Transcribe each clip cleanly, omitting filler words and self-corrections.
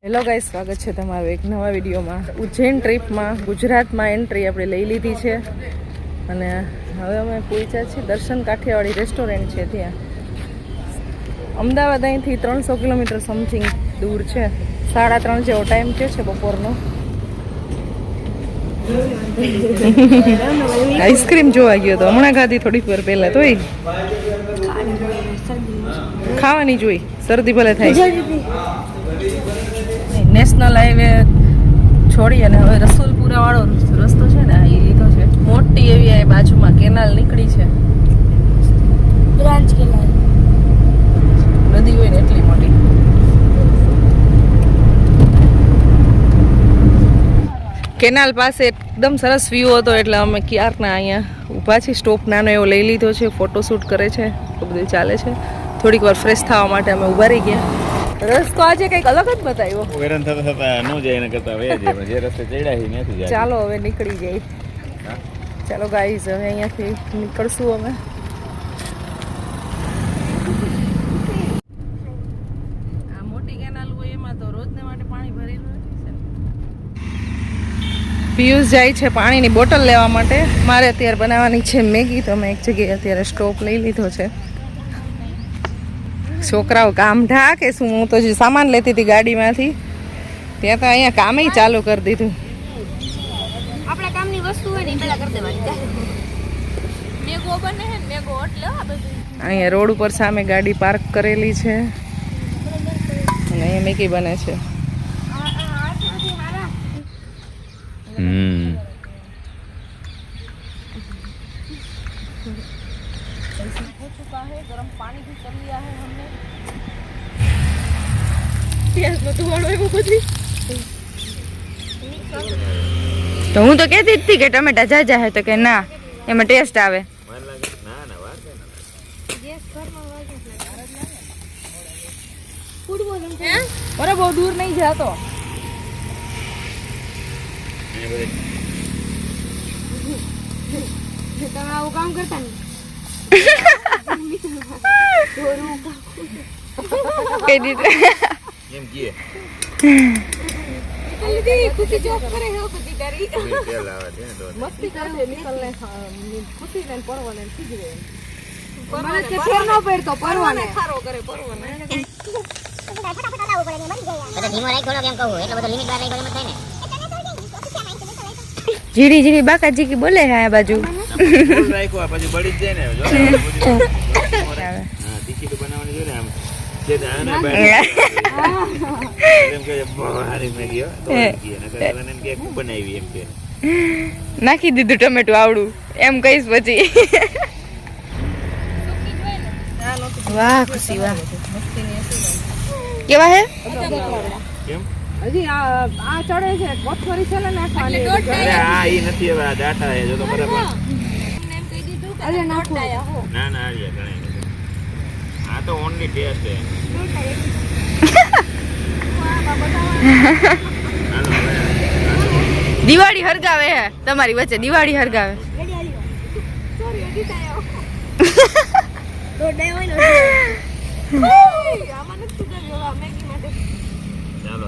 Hello guys, સ્વાગત છે તમારું એક નવા વિડીયોમાં. ઉજ્જૈન ટ્રીપમાં ગુજરાતમાં એન્ટ્રી આપણે લઈ લીધી છે અને હવે અમે પહોંચ્યા છીએ દર્શન કાઠિયાવાડી રેસ્ટોરન્ટ છે ત્યાં. અમદાવાદ અહીંથી 300 કિલોમીટર સમથિંગ દૂર છે. 3:30 જેવો ટાઈમ થયો છે બપોરનો. આઈસ્ક્રીમ જોવા ગયો તો હમણાં ખાધી થોડીક વાર પહેલાં. તોય ખાવાની જોઈ, શરદી ભલે થાય. નેશનલ હાઈવે છોડી અને હવે રસુલપુરા વાળો રસ્તો છે ને એ લીધો છે. મોટી એવી આ બાજુમાં કેનાલ નીકળી છે, બ્રાન્ચ કેનાલ. નદી હોય ને એટલી મોટી. કેનાલ પાસે એકદમ સરસ વ્યૂ હતો એટલે અમે ક્યારના અહીંયા ઊભા છીએ. સ્ટોપ નાનો એવો લઈ લીધો છે, ફોટોશૂટ કરે છે, તો બધું ચાલે છે. થોડીક વાર ફ્રેશ થવા માટે અમે ઊભા રહી ગયા. રસ્તો આજે કંઈક અલગ જ બતાવ્યો. હેરાન થતા થતા ન જાય એના કરતા હવે જે રસ્તે ચડ્યા છે ત્યાંથી જાય. ચાલો હવે નીકળી જાય. ચાલો ગાઈઝ, હવે અહીંયાથી નીકળશું અમે. આ મોટી કેનાલ હોય એમાં તો રોજને માટે પાણી ભરેલું નથી છે. પિયુષ જાય છે પાણીની બોટલ લેવા માટે. મારે અત્યારે બનાવવાની છે મેગી, તો અમે એક જગ્યાએ અત્યારે સ્ટોપ લઈ લીધો છે. છોકરાઓ કામ ઢાકે શું, હું તો જે સામાન લેતી હતી ગાડીમાંથી ત્યાં તો અહીંયા કામ ચાલુ કરી દીધું. આપણા કામની વસ્તુ હોય ને પેલા કરી દેવાની. મેગો બને છે, મેગો એટલે આ બધું. અહીંયા રોડ ઉપર સામે ગાડી પાર્ક કરેલી છે અને અહીંયા મેગી બને છે. गरम पानी भी कर लिया है हमने. प्याज में धुआड़ो एवो बધી. તો હું તો કહેતી હતી કે ટમેટા જાજા હે, તો કે ના એમાં ટેસ્ટ આવે. અરે બહુ દૂર નહીં જાતો. તમે આવું કામ કરતા ને કઈ દીધું એમ કીએ ખુશી જોબ કરે હે બધી કરી તેલ આવે છે તો મસ્તી કરે નીકળને ખુશી ને પરવાને ખીજવે. મને કે ફેર ન પડતો પરવાને ખારો કરે પરવાને. ધીમો રાખ્યો કેમ કહું, એટલો બધો લિમિટ બાર રાખ્યો એમ થાય ને. જીડી જીડી બાકાજી કી બોલે હે આ બાજુ. ફૂલ રાખ્યો પછી બળી જ જાય ને. જો હા તીખી તો બનાવવાની જોઈએ ને આમ જે આના બાર એમ કે બહારી મે ગયો તો કીએ નકર એમ કે ખૂબ બનાવી એમ કે નાખી દીધું ટમેટું આવડું એમ કહીશ પછી. વાહ ખુશી વાહ. કેવા હે કેમ હજી આ ચડે છે કોથમરી છે ને નાખવાની. અરે આ ઈ નથી હવે આ ડાટા હે જો તો બરાબર. એમ કહી દીધું કે અરે નાખો. ના ના આર્યા ગણાય નથી. આ તો ઓનલી ટેસ્ટ હે. દિવાળી હરગાવે હે તમારી વચ્ચે, દિવાળી હરગાવે. સોરી એડિટ આયો તો ડે હોય ને આમાં નથી કર્યો મેગી માટે. ચાલો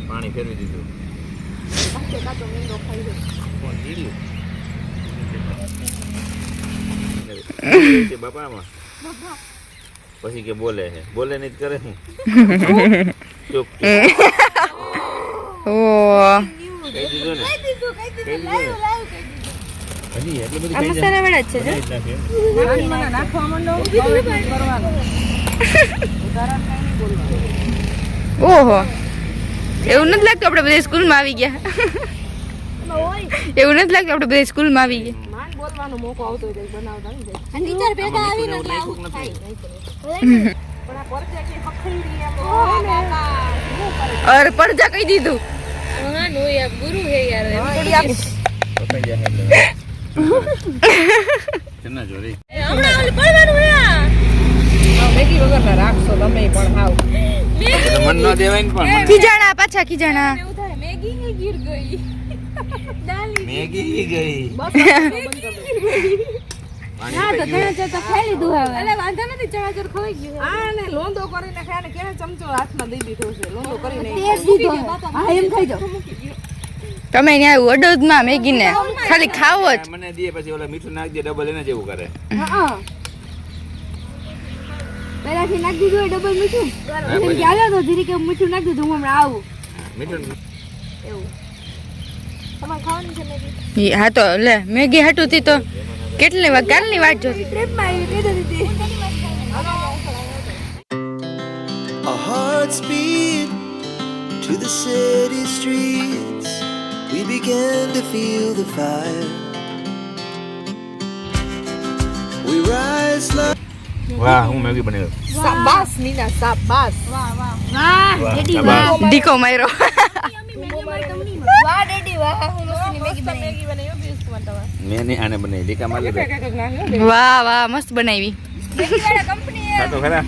પાણી ફેરવી દીધું. કાચો કાચો મેંગો ખાઈ લે. કોણ જીડ્યું બાપામાં પછી કે બોલે છે, બોલે નહીં તો કરે હું ચૂપ ઓ કહી દીધું ને. હજી એટલે બધું આ મસાલા વાળા જ છે જો. પાણીમાં નાખવા માંડો કરવાનો. ઉદાહરણ કઈ નહીં બોલવાનું. ઓહો, એવું નથી લાગતું આપણે બધા સ્કૂલમાં આવી ગયા. એવું નથી લાગતું આપણે બધા સ્કૂલમાં આવી ગયા. માન બોલવાનો મોકો આવતો હોય તો બનાવતા નહીં જાય. અને ટીચર ભેગા આવીને એવું એટલે લાગ્યું આવું નથી. થાય. પણ આ પરચા કે પખડી રહી એમ શું કરે. અરે પડજા કહી દીધું. હા નો યાર ગુરુ હે યાર એમ પકડી જાય એટલે કેના જોરી હમણાં ઓલી પડવાનું હે આ મેગી વગર ના રાખશો તમે પણ હાવ. તો મન ન દેવાય ને પણ ખીજાણા પાછા ખીજાણા. એવું થાય મેગી હે ગીર ગઈ દાલી મેગી ગઈ બસ બંધ કરી દો. પાણી ના તો પી ગયું. ચણા તો ખાઈ લીધું હવે એટલે વાંધો નથી ચણાચોર ખવાઈ ગયું આ ને લોંદો કરીને ખાય ને કેને ચમચો હાથમાં દઈ દીધો છે લોંદો કરીને તેજ દીધો હા એમ ખાઈ જાઓ તમે ત્યાં વડોદમાં મેગીને ખાલી ખાવો જ. મને દે પછી ઓલા મીઠું નાખ દે ડબલ એને જેવું કરે. હા પહેલાથી નાખી દીધું હોય ડબલ મીઠું પછી? એમ કે આવ્યો તો ધીરે કે મીઠું નાખી દીધું હું હમણાં આવું મીઠું તમારે ખાવાનું છે મેગી ઈ હા તો લે મેગી હાટું થી તો કેટલી વાર કાલની વાત જોતી. ટ્રીપમાં આવી કઈ દીધી Our hearts beat to the city streets. We began to feel the fire. We rise like વાહ હું મેગી બનાવ્યો. શાબાશ નીના શાબાશ વાહ, ડેડી શાબાશ. ડીકો માર્યો. વાહ ડેડી વાહ હું મસ્તીની મેગી બનાવી મેગી બનાવી પીસ તમારે મેં નહીં આને બનાવી લીકા મારી લીધો. વાહ વાહ મસ્ત બનાવી. મેગી વાળા કંપની હા તો ખરા.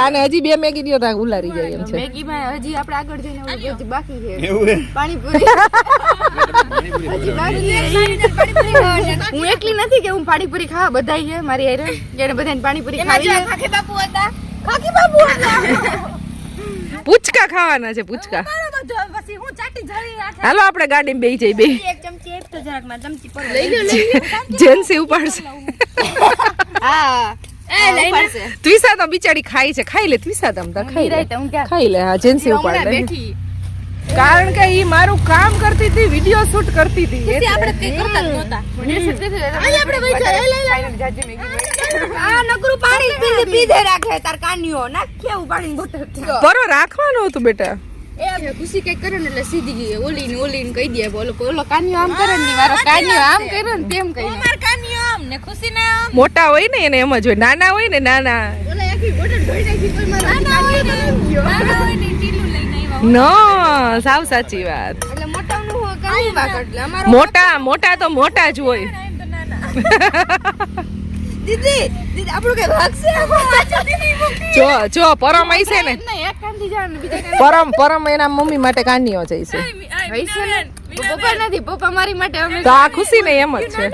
આને હજી બે મેગી દ્યો તા ઉલારી જાય એમ છે મેગીમાં હજી આપણે આગળ જઈને ઓલું બધું બાકી છે એવું હે? પાણીપુરી પાણીપુરી ખાવાની. હું એકલી નથી કે હું પાણીપુરી ખાવા બધાય છે મારી હારે જેને બધાને પાણીપુરી ખાવી છે. ખાખી બાપુ હતા ખાખી બાપુ હતા પૂચકા ખાવાના છે પૂચકા પછી હું ચાટી જરી હાલો આપણે ગાડીમાં બેહી જઈ બે એક ચમચી એક તો જરાક માં ચમચી પર જેન્સી ઉપાડશે હા એ લઈને ત્વિષા તો બિચારી ખાઈ છે ખાઈ લે ત્વિષા તમ તા ખાઈ લે હું ક્યાં ખાઈ લે હા જેન્સી ઉપાડ લે બેઠી કારણ કે ઈ મારું કામ કરતી હતી વિડિયો શૂટ કરતી હતી પછી આપણે કઈ કરતા જ નહોતા અહીં આપણે વઈ જાય લે આ નકરું પાણી પીધે રાખે તાર કાન્યો નાખે એવું પાણી બોટલ પરો રાખવાનું હતું બેટા એ ખુશી કઈ કરે ને એટલે સીધી ગઈ ઓલીને કહી દે બોલો ઓલો કાન્યો આમ કરે ને મારો કાન્યો આમ કરે ને તેમ કહી અમાર કાન્યો આમ ને ખુશી ને આમ મોટા હોય ને એને એમ જ હોય નાના હોય ને નાના ઓલા આખી બોટલ ધોઈ નાખી કોઈ મારા નાના હોય ને ટીલું લઈને આવ્યા નો સાવ સાચી વાત એટલે મોટાનું હોય કાન્યો વાક એટલે અમારો મોટા તો મોટા જ હોય દીદી આપણું કઈ ભાગ છે જો પરમ આઈ છે ને નહીં એક કાંદી જાણ બીજા પરમ એના મમ્મી માટે કાન્યો છે પપ્પા નથી પપ્પા મારી માટે અમે તો આ ખુશી ને એમ જ છે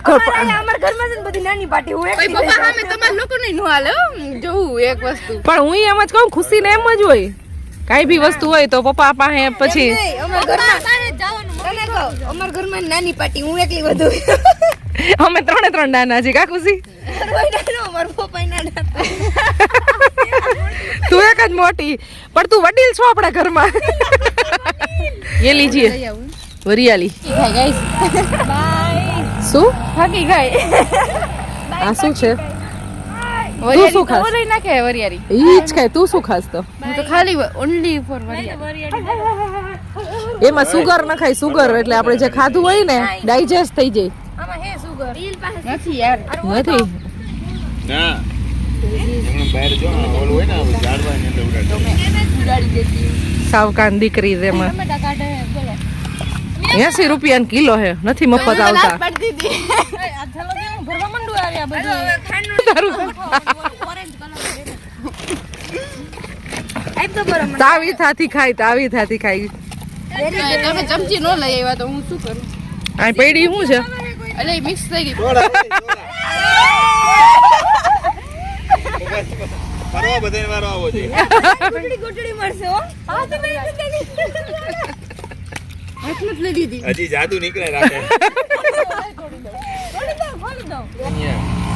અમારા ઘરમાં છે ને બધી નાની પાર્ટી હું એક પપ્પા સામે તમારા લોકો નહીં નો હાલે જોવું એક વસ્તુ પણ હું એમ જ કહું ખુશી ને એમ જ હોય કાઈ બી વસ્તુ હોય તો પપ્પા પાસે પછી અમારા ઘરમાં નાની પાર્ટી હું એકલી વધુ અમે ત્રણે નાના છીએ કા ખુશી અમારા પપ્પા નાના તું એક જ મોટી પણ તું વડીલ છો આપણા ઘરમાં ये लीजिए वरियाली શું ભાગી ગઈ આ શું છે તું શું ખાસ ઓલી નાખે વરિયારી ઈ જ ખાય તું શું ખાસ તો હું તો ખાલી ઓનલી ફોર વરિયારી એમાં સુગર ન ખાય સુગર એટલે આપણે જે ખાધું હોય ને ડાયજેસ્ટ થઈ જાય આમાં હે સુગર નથી યાર નથી ના એમણે બહાર જો ને ઓલું હોય ને આ ઝાડવાની અંદર ઉડાડી દેતી સાવકાન દીકરી તેમાં ટમેટા કાઢે બોલો 80 રૂપિયા કિલો હે નથી મફત આવતા પડતી હતી આ થલો દે હું ભરવા મંડું આ બધું તારું ઓરેન્જ કલર આઈ તો બરાબર તાવી થાથી ખાય તમે ચમચી નો લઈ આવ્યા તો હું શું કરું આ પૈડી શું છે એટલે મિક્સ થઈ ગઈ ફરવા બધાને વારો આવો છે ગોટડી મળશે હો હા તો મેં હાથ મત લઈ દીધી હજી જાદુ નીકળે રાખે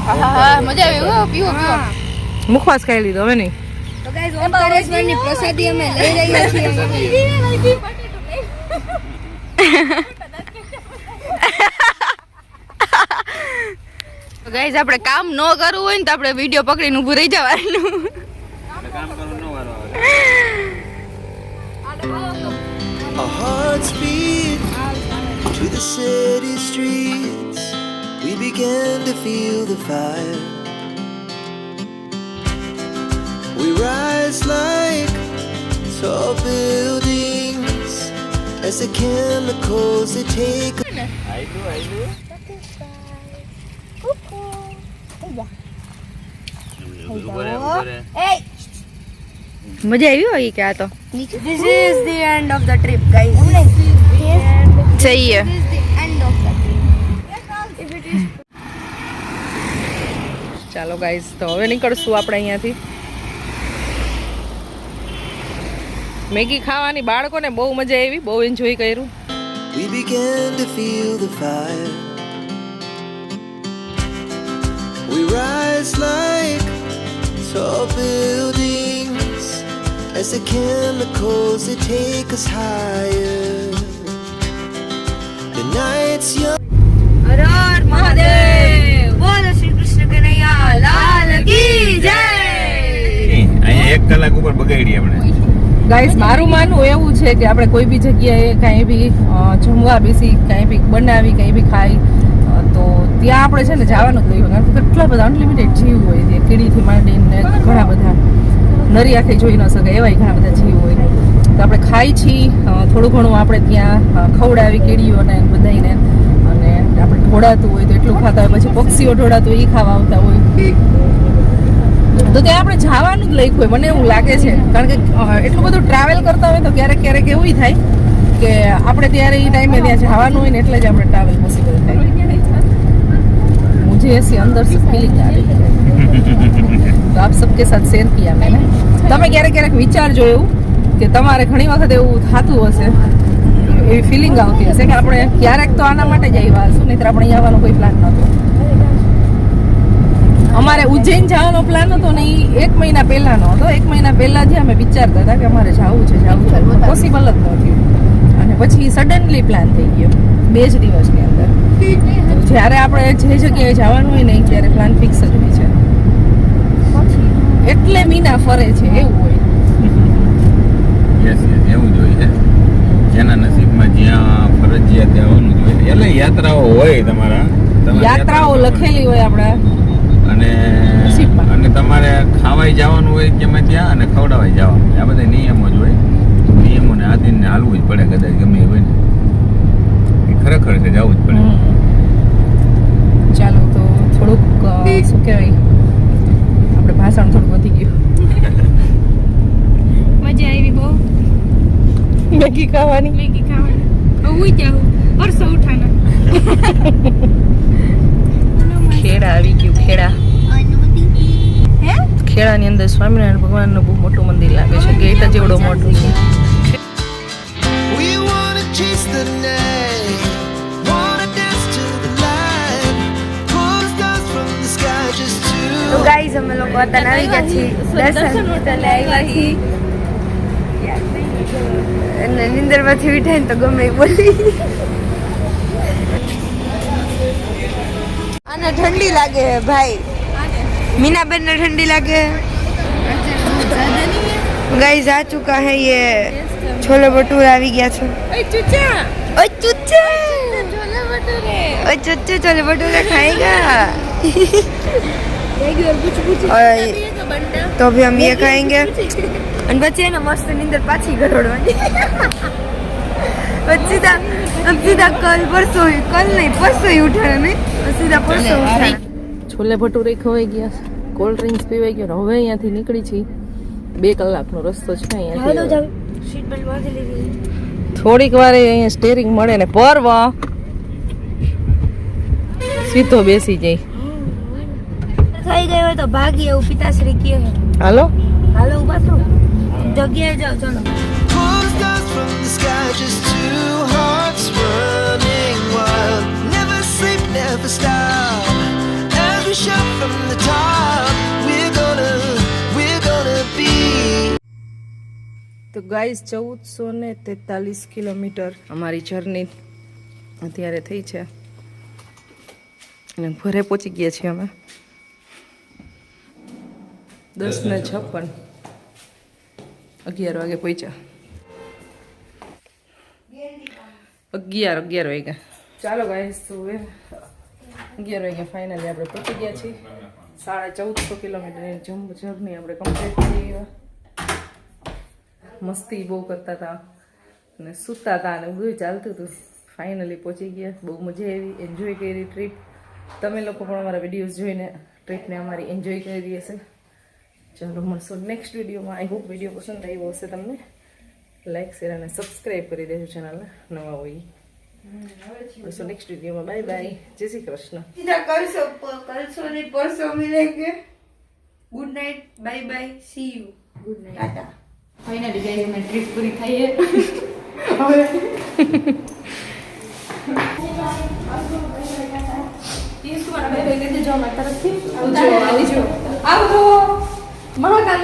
હા મજા આવી હો પીવો મુખવાસ ખાઈ લીધો હવે નહીં તો ગાઈસ ઓમકારેશ્વરની પ્રસાદી અમે લઈ રહ્યા છીએ ગાઈઝ આપણે કામ ન કરવું હોય ને તો આપણે વિડીયો પકડીને ઊભું રહી જવાનું. કામ કરવાનું ન વારો આવે. our hearts beat to the city streets. We began to feel the fire. We rise like tall buildings as the chemicals they take. મજા આવી હોય કે આ તો This is the end of the trip, guys. સહી This is the end of the ચાલો guys, તો હવે નીકળશું આપણે અહીંયાથી. મેગી ખાવાની બાળકોને બહુ મજા આવી, બહુ એન્જોય કર્યું. We began to feel the fire. We rise like tall buildings as the chemicals they take us higher. The night's young. Har Har Mahadev, બોલો શ્રી કૃષ્ણ કનૈયા લાલ કી જય. અહીંયા 1 કલાક ઉપર બગાડી આપણે. ગાઈસ, મારું માનવું એવું છે કે આપણે કોઈ બી જગ્યાએ કાંઈ બી જમવા બેસી, કાંઈ બી બનાવી, કાંઈ બી ખાઈ, તો ત્યાં આપણે છે ને જવાનું જ નહીં હોય. કારણ કે કેટલા બધા અનલિમિટેડ જીવ હોય છે, કીડીથી માંડીને ઘણા બધા નરી આંખે જોઈ ન શકાય એવાય ઘણા બધા જીવ હોય. તો આપણે ખાઈ છીએ, થોડું ઘણું આપણે ત્યાં ખવડાવી કીડીઓને બધાને, અને આપણે ઢોળાતું હોય તો એટલું ખાતા હોય, પછી પક્ષીઓ ઢોળાતું હોય એ ખાવા આવતા હોય. તો ત્યાં આપણે જવાનું જ લખ્યું હોય, મને એવું લાગે છે. કારણ કે એટલું બધું ટ્રાવેલ કરતા હોય તો ક્યારેક ક્યારેક એવું થાય કે આપણે ત્યારે એ ટાઈમે ત્યાં જવાનું હોય ને એટલે જ આપણે ટ્રાવેલ પોસિબલ થાય. मुझे ऐसी अंदर से फीलिंग आ रही है, तो आप सबके साथ शेयर किया मैंने. તમે ક્યારેક ક્યારેક વિચારજો એવું કે તમારે ઘણી વખત એવું થતું હશે, એવી ફિલિંગ આવતી હશે કે આપણે ક્યારેક તો આના માટે જ આવ્યા હશું, નહીંતર આપણે અહીંયા આવવાનો કોઈ પ્લાન નહોતો. અમારે ઉજ્જૈન જવાનો પ્લાન હતો ને એ 1 મહિના પહેલાનો હતો. 1 મહિના પહેલાથી અમે વિચારતા હતા કે અમારે જવું છે, પોસિબલ જ નહોતું. અને પછી સડનલી પ્લાન થઈ ગયો 2 જ દિવસની અંદર. જ્યારે આપણે જે જગ્યાએ જવાનું હોય ને ત્યારે પ્લાન ફિક્સ જ હોય છે, એટલે મીના ફરે છે એવું હોય. યસ યસ, એવું જ હોય છે. જેના નસીબમાં જ્યાં ફરજિયાત જવાનું જ હોય, એટલે યાત્રાઓ હોય તમારા યાત્રાઓ લખેલી હોય આપણા, અને તમારે ખાવાય જવાનું હોય ગમે ત્યાં, અને ખવડાવાય જવાનું હોય. આ બધા નિયમો જ હોય. નિયમોને આધીનને હાલવું જ પડે, કદાચ ગમે એ હોય ને એ ખરેખર કે જવું જ પડે. ચાલો તો થોડુંક શું કહેવાય, આપણે ભાષણ થોડુંક વધી ગયું. મજા આવી બહુ મેગી ખાવાની. હું જાઉં પરસો ઉઠાના. ખેડા આવી ગયું. ખેડાની અંદર સ્વામિનારાયણ ભગવાનનું બહુ મોટું મંદિર લાગે છે, ગેટ જ એવડો મોટો છે. We wanna chase the night, wanna dance to the light, pull stars from the sky just તો to. ગાઈઝ, અમે લોકો અત્યારે આવી ગયા છીએ દર્શન હોટલે આવ્યા છીએ. અને નિંદરમાંથી ઉઠાય ને તો ગમે એ બોલી. આને ઠંડી લાગે ભાઈ, मीनाबेन ने ठंडी लगे. गाइस आ चुका है ये छोले भटूरे आ गया छो. ओए चुच्चा छोले भटूरे, ओए चुच्चे छोले भटूरे खाएगा. और तो अभी हम ये खाएंगे અને પછી એને મસ્ત નીંદર પાછી ગરોડવાની. પછી સીધા કલ નહીં પરસો ઉઠાડે નહીં, સીધા પરસો ઉઠાડે. છોલે ભટુરે ખવાઈ ગયા, કોલ્ડ ડ્રિંક્સ પીવાઈ ગયો. હવે અહીંયાથી નીકળી છીએ, 2 કલાકનો રસ્તો છે અહીંયાથી. થોડીક વાર અહીંયા સ્ટેરિંગ મળે ને પરવ સીધો બેસી જાય. થઈ ગયો હોય તો ભાગી, એવું પિતાશ્રી કહે. હાલો ઉભા થો, જગ્યાએ જાઓ. ચાલો. Pull stars from the sky, just 2 hearts running wild. Never sleep, never stop. As we shout from the top, we're gonna be. તો ગાઈઝ, 1443 કિલોમીટર અમારી જર્ની અત્યારે થઈ છે, અને ઘરે પહોંચી ગયા છીએ અમે 10:56, 11 વાગે પહોંચ્યા. 11 વાગ્યા. ચાલો ગાઈઝ, તો હવે 11 વાગ્યા ફાઇનલી આપણે પહોંચી ગયા છીએ. 1450 કિલોમીટરની જર્ની આપણે કમ્પ્લીટ કરી. મસ્તી બહુ કરતા હતા અને સૂતા હતા અને બધું ચાલતું હતું. ફાઇનલી પહોંચી ગયા, બહુ મજા આવી, એન્જોય કરી ટ્રીપ. તમે લોકો પણ અમારા વિડીયોઝ જોઈને ટ્રીપને અમારી એન્જોય કરી હશે. ચાલો મળશો નેક્સ્ટ વિડીયોમાં. આઈ હોપ વિડીયો પસંદ આવ્યો હશે તમને. લાઈક, શેર અને સબસ્ક્રાઈબ કરી દેજો ચેનલને નવા હોય. મળશું નેક્સ્ટ વિડીયોમાં. બાય બાય, જય શ્રી કૃષ્ણ. સીધા કલસો ને પરસો મિલેંગે. Good night, bye bye, see you. Good night, ટાટા. ફાઇનલી ગાઈસ અમે ટ્રીપ પૂરી થઈ છે. આવજો. મહાકાલ